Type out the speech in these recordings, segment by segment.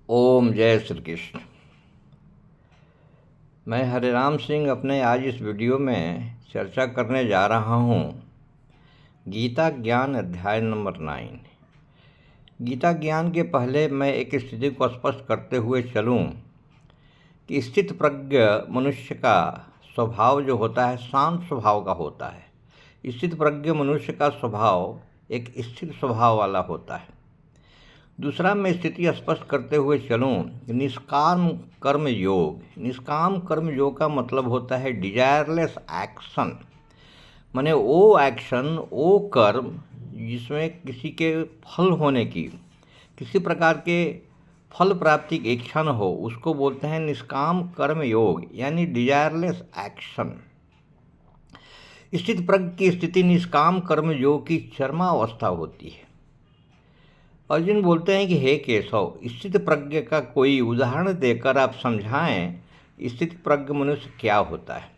ओम जय श्री कृष्ण। मैं हरिराम सिंह अपने आज इस वीडियो में चर्चा करने जा रहा हूँ गीता ज्ञान अध्याय नंबर 9। गीता ज्ञान के पहले मैं एक स्थिति को स्पष्ट करते हुए चलूँ कि स्थित प्रज्ञ मनुष्य का स्वभाव जो होता है शांत स्वभाव का होता है। स्थित प्रज्ञ मनुष्य का स्वभाव एक स्थिर स्वभाव वाला होता है। दूसरा, मैं स्थिति स्पष्ट करते हुए चलूँ कि निष्काम कर्म योग। निष्काम कर्म योग का मतलब होता है डिजायरलेस एक्शन, माने वो एक्शन, वो कर्म जिसमें किसी के फल होने की, किसी प्रकार के फल प्राप्ति की इच्छा न हो, उसको बोलते हैं निष्काम कर्म योग, यानी डिजायरलेस एक्शन। स्थित प्रज्ञ की स्थिति निष्काम कर्म योग की चरमावस्था होती है। अर्जुन बोलते हैं कि हे केशव, स्थित प्रज्ञ का कोई उदाहरण देकर आप समझाएं स्थित प्रज्ञ मनुष्य क्या होता है।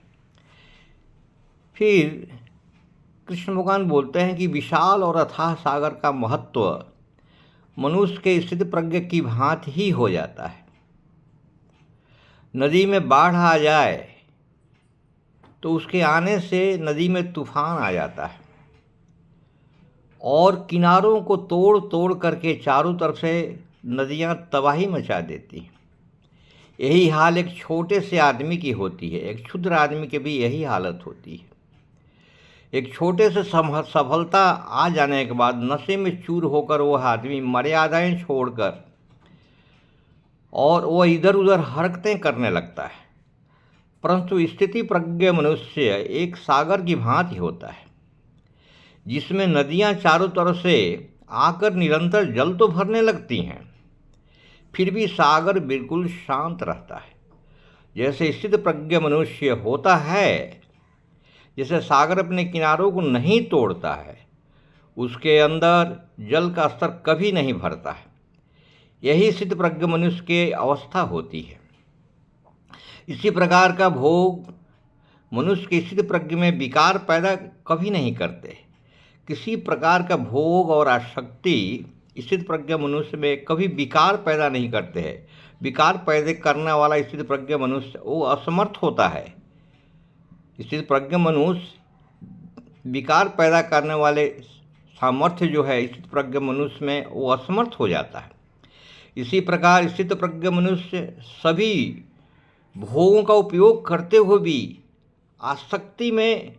फिर कृष्ण भगवान बोलते हैं कि विशाल और अथाह सागर का महत्व मनुष्य के स्थित प्रज्ञ की भांति ही हो जाता है। नदी में बाढ़ आ जाए तो उसके आने से नदी में तूफान आ जाता है और किनारों को तोड़ तोड़ करके चारों तरफ से नदियां तबाही मचा देती हैं। यही हाल एक छोटे से आदमी की होती है, एक क्षुद्र आदमी की भी यही हालत होती है। एक छोटे से सफलता आ जाने के बाद नशे में चूर होकर वह आदमी मर्यादाएं छोड़कर और वह इधर उधर हरकतें करने लगता है। परंतु स्थिति प्रज्ञ मनुष्य एक सागर की भांति होता है जिसमें नदियां चारों तरफ से आकर निरंतर जल तो भरने लगती हैं, फिर भी सागर बिल्कुल शांत रहता है। जैसे स्थित प्रज्ञ मनुष्य होता है, जैसे सागर अपने किनारों को नहीं तोड़ता है, उसके अंदर जल का स्तर कभी नहीं भरता है। यही स्थित प्रज्ञ मनुष्य की अवस्था होती है। इसी प्रकार का भोग मनुष्य की स्थित प्रज्ञ में विकार पैदा कभी नहीं करते। किसी प्रकार का भोग और आसक्ति स्थित प्रज्ञ मनुष्य में कभी विकार पैदा नहीं करते हैं। विकार पैदा करने वाला स्थित प्रज्ञ मनुष्य वो असमर्थ होता है। स्थित प्रज्ञ मनुष्य विकार पैदा करने वाले सामर्थ्य जो है स्थित प्रज्ञ मनुष्य में वो असमर्थ हो जाता है। इसी प्रकार स्थित प्रज्ञ मनुष्य सभी भोगों का उपयोग करते हुए भी आसक्ति में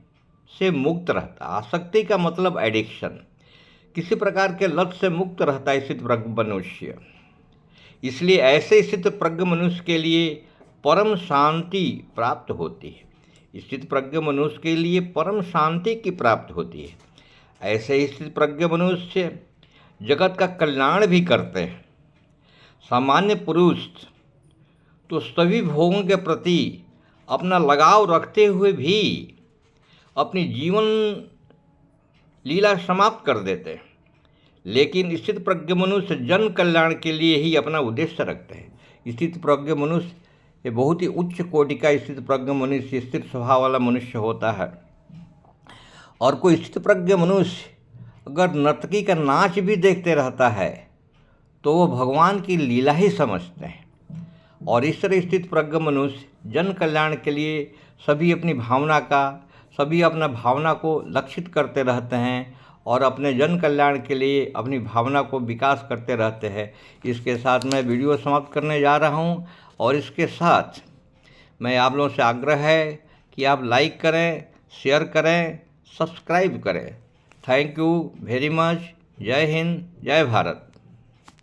से मुक्त रहता। आसक्ति का मतलब एडिक्शन, किसी प्रकार के लत से मुक्त रहता है स्थित प्रज्ञ मनुष्य। इसलिए ऐसे स्थित प्रज्ञ मनुष्य के लिए परम शांति प्राप्त होती है। स्थित प्रज्ञ मनुष्य के लिए परम शांति की प्राप्त होती है। ऐसे स्थित प्रज्ञ मनुष्य जगत का कल्याण भी करते हैं। सामान्य पुरुष तो सभी भोगों के प्रति अपना लगाव रखते हुए भी अपनी जीवन लीला समाप्त कर देते हैं, लेकिन स्थित प्रज्ञ मनुष्य जन कल्याण के लिए ही अपना उद्देश्य रखते हैं। स्थित प्रज्ञ मनुष्य ये बहुत ही उच्च कोटि का स्थित प्रज्ञ मनुष्य, स्थिर स्वभाव वाला मनुष्य होता है। और कोई स्थित प्रज्ञ मनुष्य अगर नर्तकी का नाच भी देखते रहता है तो वह भगवान की लीला ही समझते हैं। और इस तरह स्थित प्रज्ञ मनुष्य जन कल्याण के लिए सभी अपना भावना को लक्षित करते रहते हैं और अपने जन कल्याण के लिए अपनी भावना को विकास करते रहते हैं। इसके साथ मैं वीडियो समाप्त करने जा रहा हूं और इसके साथ मैं आप लोगों से आग्रह है कि आप लाइक करें, शेयर करें, सब्सक्राइब करें। Thank you very much. जय हिंद, जय भारत।